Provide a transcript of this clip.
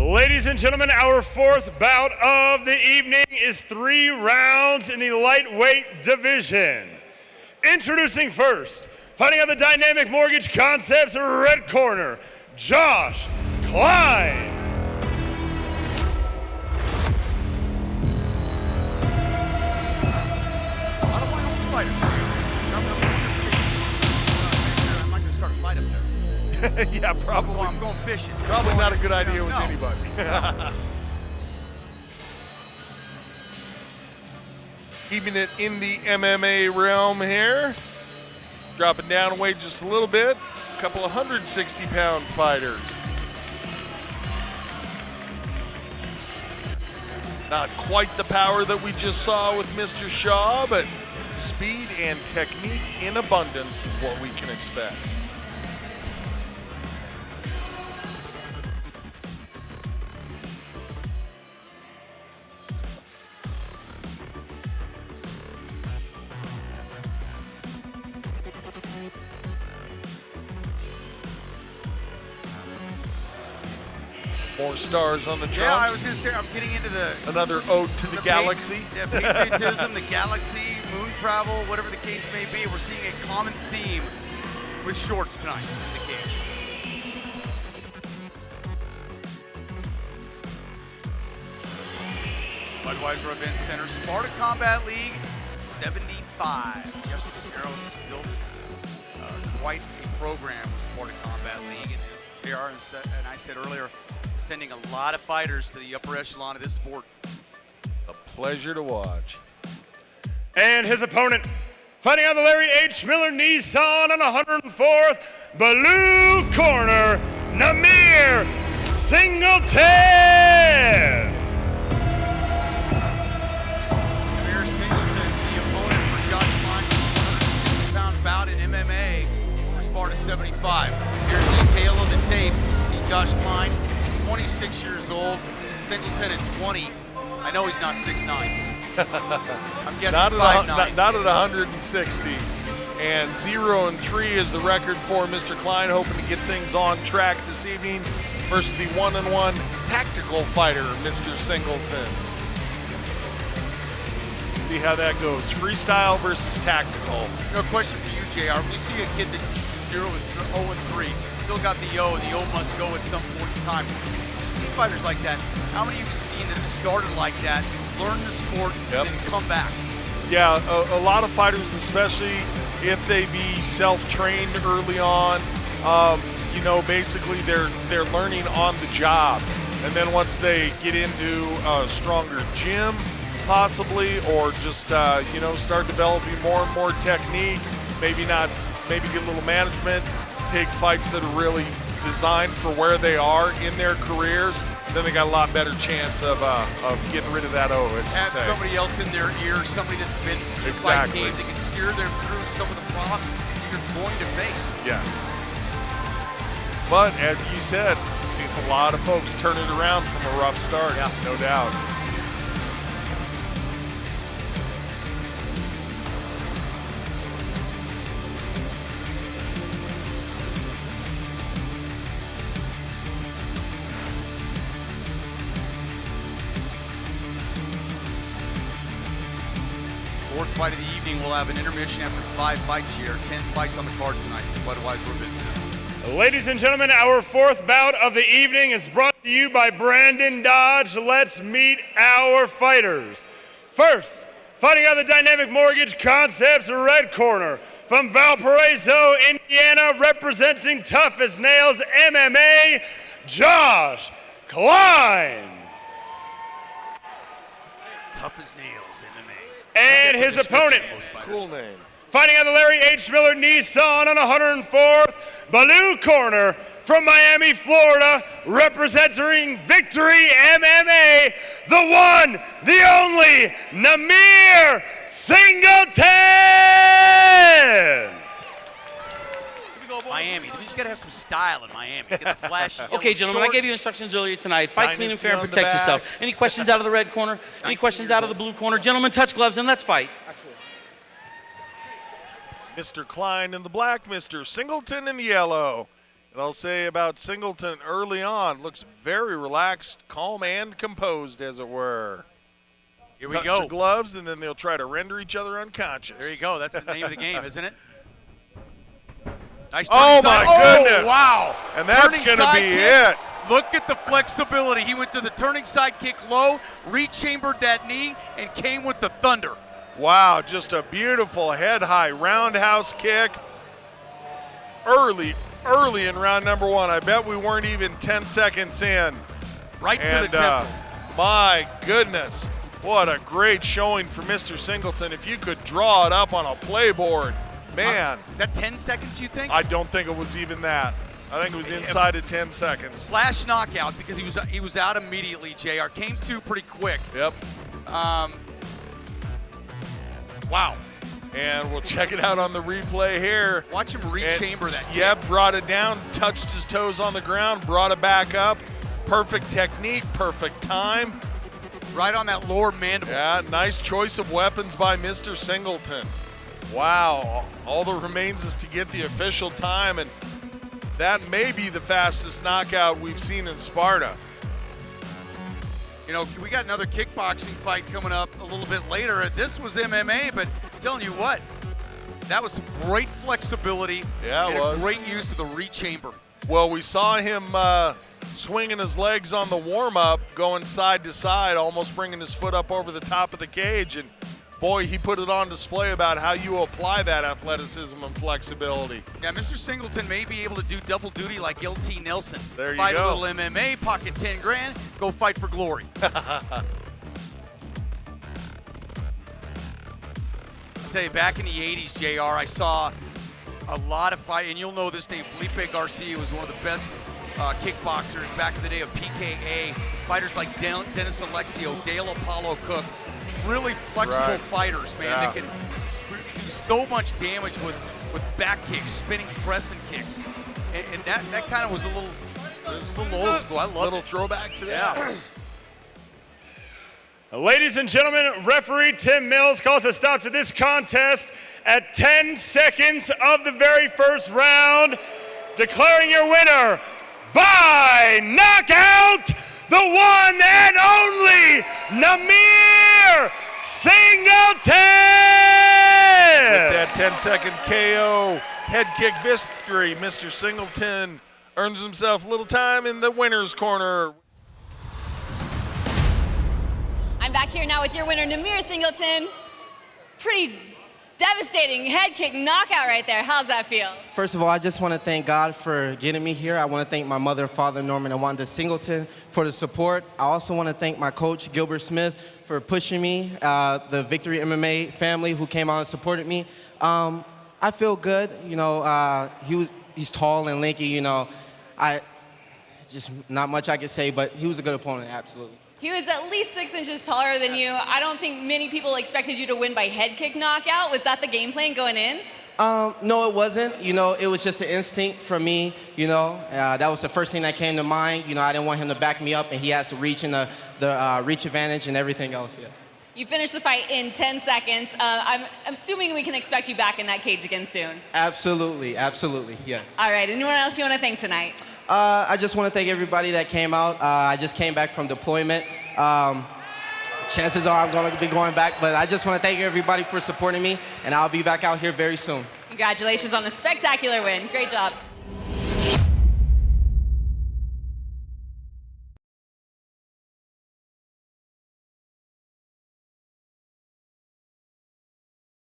Ladies and gentlemen, our fourth bout of the evening is 3 rounds in the lightweight division. Introducing first, fighting on the Dynamic Mortgage Concepts red corner, Josh Klein. I don't want to fighters. I'm not going to start a fight up there. Yeah, probably. Well, I'm going fishing. Probably not a good idea with anybody. Keeping it in the MMA realm here. Dropping down in weight just a little bit. A couple of 160-pound fighters. Not quite the power that we just saw with Mr. Shaw, but speed and technique in abundance is what we can expect. More stars on the trunks. Yeah, I was going to say, I'm getting into another ode to the galaxy. Patriotism, the galaxy, moon travel, whatever the case may be. We're seeing a common theme with shorts tonight in the cage. Budweiser Event Center, Sparta Combat League, 75. Jeff Cisneros has built quite a program with Sparta Combat League, and as JR and I said earlier, sending a lot of fighters to the upper echelon of this sport. A pleasure to watch. And his opponent, fighting on the Larry H. Miller Nissan on 104th, blue corner, Namir Singleton. Namir Singleton, the opponent for Josh Klein, 160-pound bout in MMA for Sparta 75. Here's the tail of the tape. See Josh Klein, 26 years old, Singleton at 20. I know he's not 6'9". I'm guessing not 5'9". Not at 160. And 0-3 is the record for Mr. Klein, hoping to get things on track this evening versus the one-on-one tactical fighter, Mr. Singleton. See how that goes. Freestyle versus tactical. No question for you, JR. When you see a kid that's 0-3, still got the O, and the O must go at some point in time. You see fighters like that. How many have you seen that have started like that, learn the sport, and then come back? Yeah, a lot of fighters, especially if they be self-trained early on, you know, basically they're learning on the job. And then once they get into a stronger gym, possibly, or just, you know, start developing more and more technique, maybe get a little management, take fights that are really designed for where they are in their careers, then they got a lot better chance of getting rid of that O, as Have you say. somebody else in their ear, somebody that's been through the fight game that can steer them through some of the problems that you're going to face. Yes. But as you said, seen a lot of folks turn it around from a rough start, no doubt. Fourth fight of the evening, we'll have an intermission after 5 fights here. 10 fights on the card tonight at Budweiser Event Center. Ladies and gentlemen, our fourth bout of the evening is brought to you by Brandon Dodge. Let's meet our fighters. First, fighting on the Dynamic Mortgage Concepts red corner, from Valparaiso, Indiana, representing Tough as Nails MMA, Josh Klein. Tough as Nails MMA. And his opponent, Cool name. fighting on the Larry H. Miller Nissan on 104th, blue corner, from Miami, Florida, representing Victory MMA, the one, the only, Namir Singleton! Miami. You just got to have some style in Miami. Get the flashy Okay, gentlemen, I gave you instructions earlier tonight. Fight clean and fair and protect yourself. Any questions out of the red corner? Any questions out of the blue corner? Gentlemen, touch gloves and let's fight. Mr. Klein in the black, Mr. Singleton in the yellow. And I'll say about Singleton early on, looks very relaxed, calm, and composed, as it were. Here we Cut go. your gloves, and then they'll try to render each other unconscious. There you go. That's the name of the game, isn't it? Nice Oh, turning side. my goodness. Oh, wow. And that's Turning going to side be kick. it. Look at the flexibility. He went to the turning side kick low, rechambered that knee, and came with the thunder. Wow, just a beautiful head-high roundhouse kick. Early in round number 1. I bet we weren't even 10 seconds in. Right to the temple. My goodness, what a great showing for Mr. Singleton. If you could draw it up on a playboard, man. Is that 10 seconds, you think? I don't think it was even that. I think it was inside of 10 seconds. Flash knockout because he was out immediately, JR. Came to pretty quick. Yep. Wow. And we'll check it out on the replay here. Watch him rechamber that kick. Yep, brought it down, touched his toes on the ground, brought it back up. Perfect technique, perfect time. Right on that lower mandible. Yeah, nice choice of weapons by Mr. Singleton. Wow, all that remains is to get the official time, and that may be the fastest knockout we've seen in Sparta. You know, we got another kickboxing fight coming up a little bit later. This was MMA, but I'm telling you what, that was some great flexibility. Yeah, it and was. a great use of the rechamber. Well, we saw him swinging his legs on the warm-up, going side to side, almost bringing his foot up over the top of the cage, and boy, he put it on display about how you apply that athleticism and flexibility. Yeah, Mr. Singleton may be able to do double duty like LT Nelson. There you fight go. a little MMA, pocket 10 grand, go fight for glory. I'll tell you, back in the 80s, JR, I saw a lot of fight, and you'll know this name. Felipe Garcia was one of the best kickboxers back in the day of PKA. Fighters like Dennis Alexio, Dale Apollo Cook. Really flexible fighters, man, that can do so much damage with back kicks, spinning press and kicks. And that kind of was a little old school. I love it. Little throwback to that. Ladies and gentlemen, referee Tim Mills calls a stop to this contest at 10 seconds of the very first round, declaring your winner by knockout, the one and only Namir Singleton! With that 10-second KO head kick victory, Mr. Singleton earns himself a little time in the winner's corner. I'm back here now with your winner, Namir Singleton. Pretty devastating head kick knockout right there. How's that feel? First of all, I just want to thank God for getting me here. I want to thank my mother, father, Norman and Wanda Singleton for the support. I also want to thank my coach, Gilbert Smith, for pushing me, the Victory MMA family who came out and supported me. I feel good. You know, he's tall and lanky, you know. Just not much I could say, but he was a good opponent, absolutely. He was at least 6 inches taller than you. I don't think many people expected you to win by head kick knockout. Was that the game plan going in? No, it wasn't. You know, it was just an instinct from me, you know. That was the first thing that came to mind. You know, I didn't want him to back me up, and he has to reach in the reach advantage and everything else, yes. You finished the fight in 10 seconds. I'm assuming we can expect you back in that cage again soon. Absolutely, absolutely, yes. All right, anyone else you want to thank tonight? I just want to thank everybody that came out. I just came back from deployment. Chances are I'm going to be going back, but I just want to thank everybody for supporting me, and I'll be back out here very soon. Congratulations on a spectacular win. Great job.